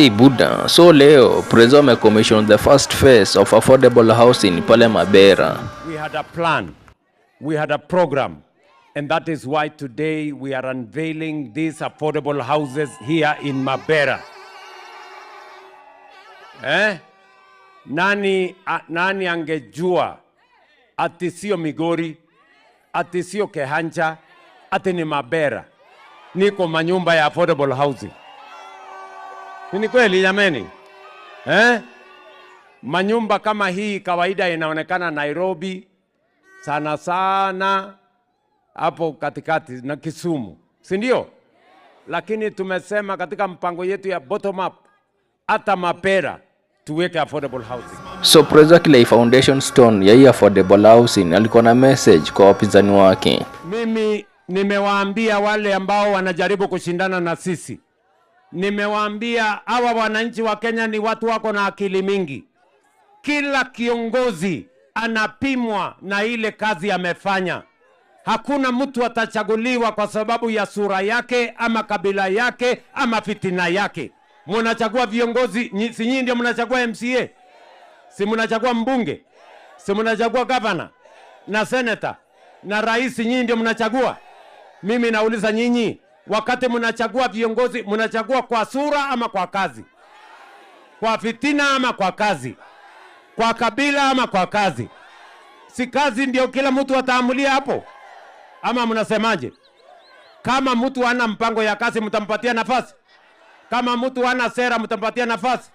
Buddha, so leo Prezo commissioned the first phase of affordable housing pale Mabera. We had a plan, we had a program, and that is why today we are unveiling these affordable houses here in Mabera. Nani angejua ati sio Migori, ati sio Kehancha, ati ni Mabera niko manyumba ya affordable housing? Ni kweli jameni? Manyumba kama hii kawaida inaonekana Nairobi sana sana hapo katikati na Kisumu, si ndio? Lakini tumesema katika mpango yetu ya bottom up hata Mabera tuweke affordable housing. So Prezo Kilei foundation stone ya hii affordable housing alikuwa na message kwa wapinzani wake. Mimi nimewaambia wale ambao wanajaribu kushindana na sisi, nimewaambia hawa wananchi wa Kenya ni watu wako na akili mingi. Kila kiongozi anapimwa na ile kazi amefanya. Hakuna mtu atachaguliwa kwa sababu ya sura yake ama kabila yake ama fitina yake. Mnachagua viongozi, si nyinyi ndio mnachagua MCA? Si mnachagua mbunge? Si mnachagua governor na senator na rais? Nyinyi ndio mnachagua. Mimi nauliza nyinyi, wakati mnachagua viongozi, mnachagua kwa sura ama kwa kazi? Kwa fitina ama kwa kazi? Kwa kabila ama kwa kazi? Si kazi ndio kila mtu ataamulia hapo? Ama mnasemaje? Kama mtu hana mpango ya kazi mtampatia nafasi? Kama mtu hana sera mtampatia nafasi?